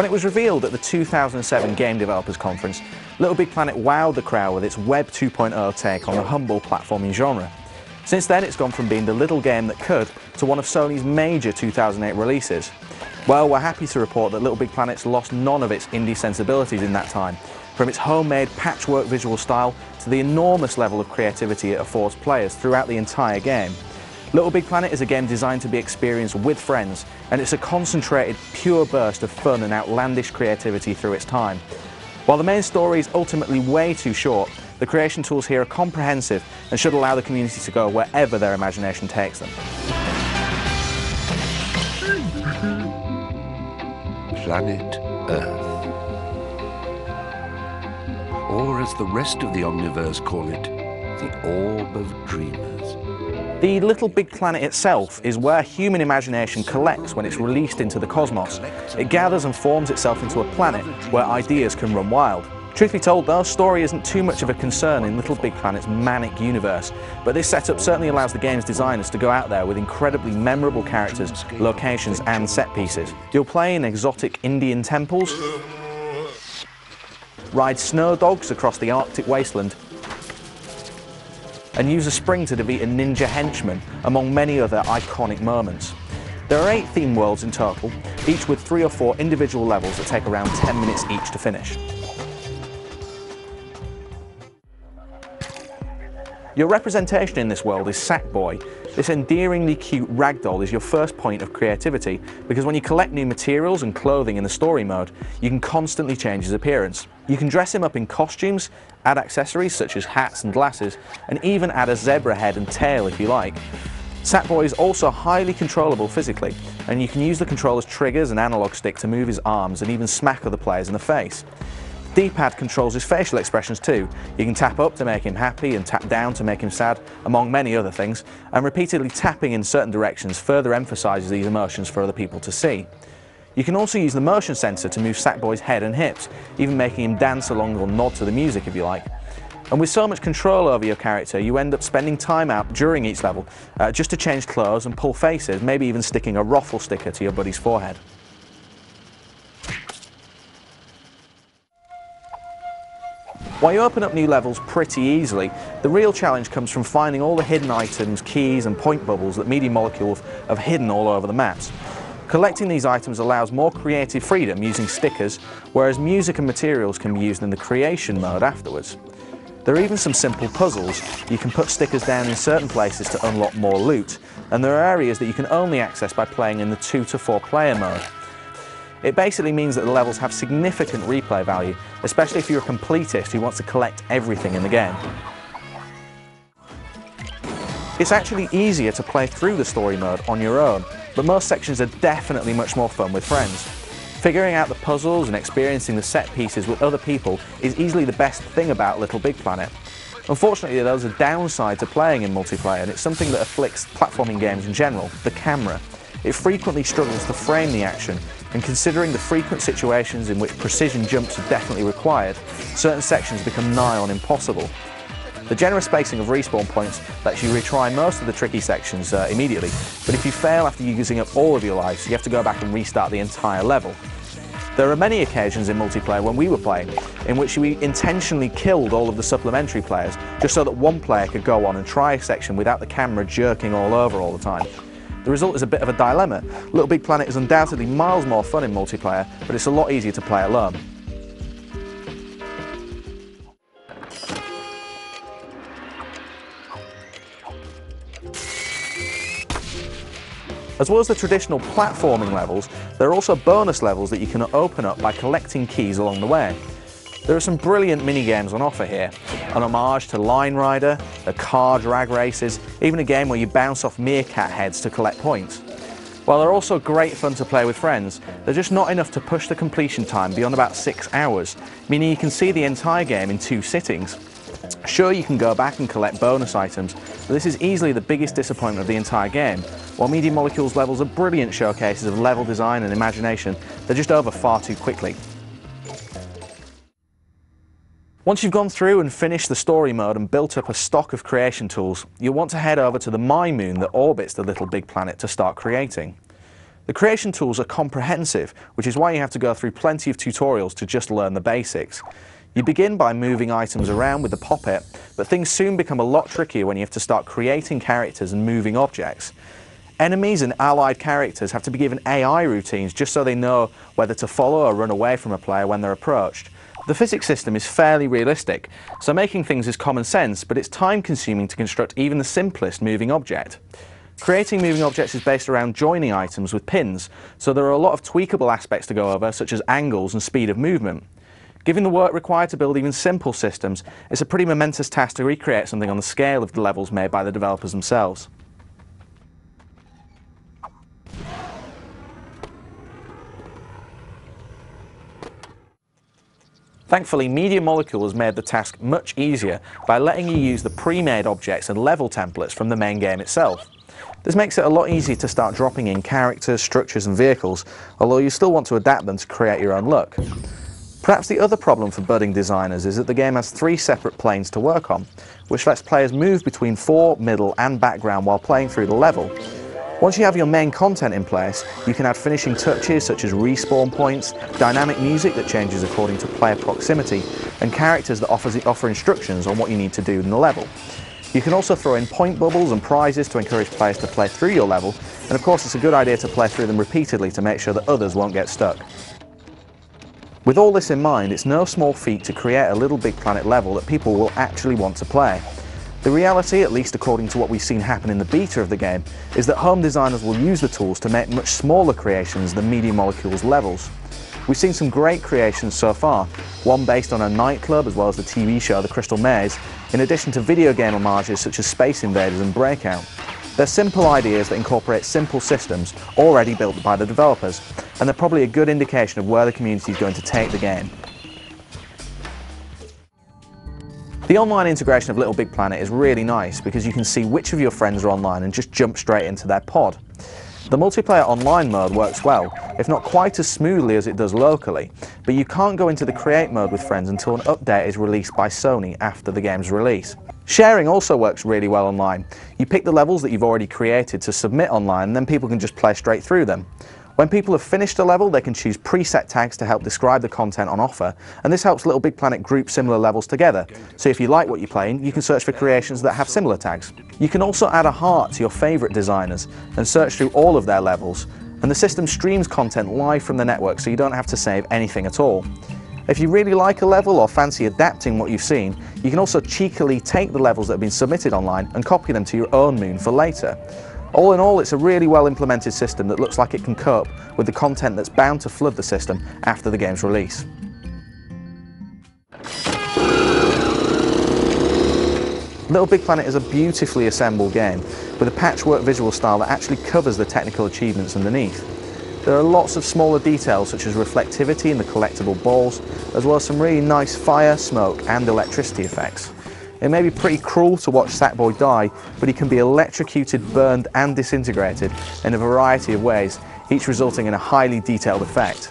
When it was revealed at the 2007 Game Developers Conference, LittleBigPlanet wowed the crowd with its Web 2.0 take on the humble platforming genre. Since then, it's gone from being the little game that could to one of Sony's major 2008 releases. Well, we're happy to report that LittleBigPlanet's lost none of its indie sensibilities in that time, from its homemade patchwork visual style to the enormous level of creativity it affords players throughout the entire game. LittleBigPlanet is a game designed to be experienced with friends, and it's a concentrated, pure burst of fun and outlandish creativity through its time. While the main story is ultimately way too short, the creation tools here are comprehensive and should allow the community to go wherever their imagination takes them. Planet Earth. Or as the rest of the Omniverse call it, the Orb of Dreamers. The LittleBigPlanet itself is where human imagination collects when it's released into the cosmos. It gathers and forms itself into a planet where ideas can run wild. Truth be told though, story isn't too much of a concern in LittleBigPlanet's manic universe, but this setup certainly allows the game's designers to go out there with incredibly memorable characters, locations and set pieces. You'll play in exotic Indian temples, ride snow dogs across the Arctic wasteland, and use a spring to defeat a ninja henchman, among many other iconic moments. There are 8 theme worlds in total, each with 3 or 4 individual levels that take around 10 minutes each to finish. Your representation in this world is Sackboy. This endearingly cute ragdoll is your first point of creativity, because when you collect new materials and clothing in the story mode, you can constantly change his appearance. You can dress him up in costumes, add accessories such as hats and glasses, and even add a zebra head and tail if you like. Sackboy is also highly controllable physically, and you can use the controller's triggers and analog stick to move his arms and even smack other players in the face. D-pad controls his facial expressions too. You can tap up to make him happy and tap down to make him sad, among many other things, and repeatedly tapping in certain directions further emphasises these emotions for other people to see. You can also use the motion sensor to move Sackboy's head and hips, even making him dance along or nod to the music if you like. And with so much control over your character, you end up spending time out during each level just to change clothes and pull faces, maybe even sticking a ruffle sticker to your buddy's forehead. While you open up new levels pretty easily, the real challenge comes from finding all the hidden items, keys and point bubbles that Media Molecule have hidden all over the maps. Collecting these items allows more creative freedom using stickers, whereas music and materials can be used in the creation mode afterwards. There are even some simple puzzles. You can put stickers down in certain places to unlock more loot, and there are areas that you can only access by playing in the 2 to 4 player mode. It basically means that the levels have significant replay value, especially if you're a completist who wants to collect everything in the game. It's actually easier to play through the story mode on your own, but most sections are definitely much more fun with friends. Figuring out the puzzles and experiencing the set pieces with other people is easily the best thing about LittleBigPlanet. Unfortunately, there's a downside to playing in multiplayer, and it's something that afflicts platforming games in general: the camera. It frequently struggles to frame the action, and considering the frequent situations in which precision jumps are definitely required, certain sections become nigh on impossible. The generous spacing of respawn points lets you retry most of the tricky sections immediately, but if you fail after using up all of your lives, you have to go back and restart the entire level. There are many occasions in multiplayer when we were playing in which we intentionally killed all of the supplementary players just so that one player could go on and try a section without the camera jerking all over all the time. The result is a bit of a dilemma. LittleBigPlanet is undoubtedly miles more fun in multiplayer, but it's a lot easier to play alone. As well as the traditional platforming levels, there are also bonus levels that you can open up by collecting keys along the way. There are some brilliant mini-games on offer here, an homage to Line Rider, the car drag races, even a game where you bounce off meerkat heads to collect points. While they're also great fun to play with friends, they're just not enough to push the completion time beyond about 6 hours, meaning you can see the entire game in 2 sittings. Sure, you can go back and collect bonus items, but this is easily the biggest disappointment of the entire game. While Media Molecule's levels are brilliant showcases of level design and imagination, they're just over far too quickly. Once you've gone through and finished the story mode and built up a stock of creation tools, you'll want to head over to the My Moon that orbits the LittleBigPlanet to start creating. The creation tools are comprehensive, which is why you have to go through plenty of tutorials to just learn the basics. You begin by moving items around with the Pop-It, but things soon become a lot trickier when you have to start creating characters and moving objects. Enemies and allied characters have to be given AI routines just so they know whether to follow or run away from a player when they're approached. The physics system is fairly realistic, so making things is common sense, but it's time-consuming to construct even the simplest moving object. Creating moving objects is based around joining items with pins, so there are a lot of tweakable aspects to go over, such as angles and speed of movement. Given the work required to build even simple systems, it's a pretty momentous task to recreate something on the scale of the levels made by the developers themselves. Thankfully, Media Molecule has made the task much easier by letting you use the pre-made objects and level templates from the main game itself. This makes it a lot easier to start dropping in characters, structures and vehicles, although you still want to adapt them to create your own look. Perhaps the other problem for budding designers is that the game has 3 separate planes to work on, which lets players move between fore, middle and background while playing through the level. Once you have your main content in place, you can add finishing touches such as respawn points, dynamic music that changes according to player proximity, and characters that offer instructions on what you need to do in the level. You can also throw in point bubbles and prizes to encourage players to play through your level, and of course it's a good idea to play through them repeatedly to make sure that others won't get stuck. With all this in mind, it's no small feat to create a LittleBigPlanet level that people will actually want to play. The reality, at least according to what we've seen happen in the beta of the game, is that home designers will use the tools to make much smaller creations than Media Molecule's levels. We've seen some great creations so far, one based on a nightclub as well as the TV show The Crystal Maze, in addition to video game homages such as Space Invaders and Breakout. They're simple ideas that incorporate simple systems already built by the developers, and they're probably a good indication of where the community is going to take the game. The online integration of LittleBigPlanet is really nice because you can see which of your friends are online and just jump straight into their pod. The multiplayer online mode works well, if not quite as smoothly as it does locally, but you can't go into the create mode with friends until an update is released by Sony after the game's release. Sharing also works really well online. You pick the levels that you've already created to submit online and then people can just play straight through them. When people have finished a level, they can choose preset tags to help describe the content on offer, and this helps LittleBigPlanet group similar levels together. So if you like what you're playing, you can search for creations that have similar tags. You can also add a heart to your favourite designers and search through all of their levels, and the system streams content live from the network so you don't have to save anything at all. If you really like a level or fancy adapting what you've seen, you can also cheekily take the levels that have been submitted online and copy them to your own moon for later. All in all, it's a really well implemented system that looks like it can cope with the content that's bound to flood the system after the game's release. LittleBigPlanet is a beautifully assembled game with a patchwork visual style that actually covers the technical achievements underneath. There are lots of smaller details such as reflectivity in the collectible balls, as well as some really nice fire, smoke and electricity effects. It may be pretty cruel to watch Sackboy die, but he can be electrocuted, burned and disintegrated in a variety of ways, each resulting in a highly detailed effect.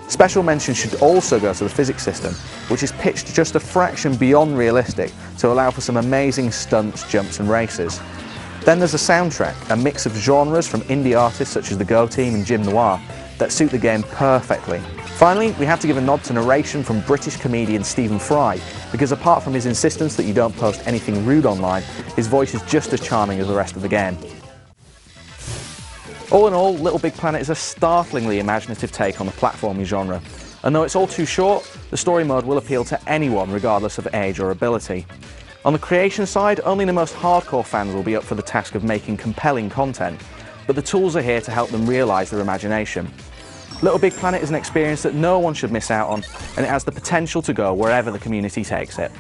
Special mention should also go to the physics system, which is pitched just a fraction beyond realistic to allow for some amazing stunts, jumps and races. Then there's a soundtrack, a mix of genres from indie artists such as the Go Team and Jim Noir that suit the game perfectly. Finally, we have to give a nod to narration from British comedian Stephen Fry, because apart from his insistence that you don't post anything rude online, his voice is just as charming as the rest of the game. All in all, LittleBigPlanet is a startlingly imaginative take on the platforming genre, and though it's all too short, the story mode will appeal to anyone regardless of age or ability. On the creation side, only the most hardcore fans will be up for the task of making compelling content, but the tools are here to help them realise their imagination. LittleBigPlanet is an experience that no one should miss out on, and it has the potential to go wherever the community takes it.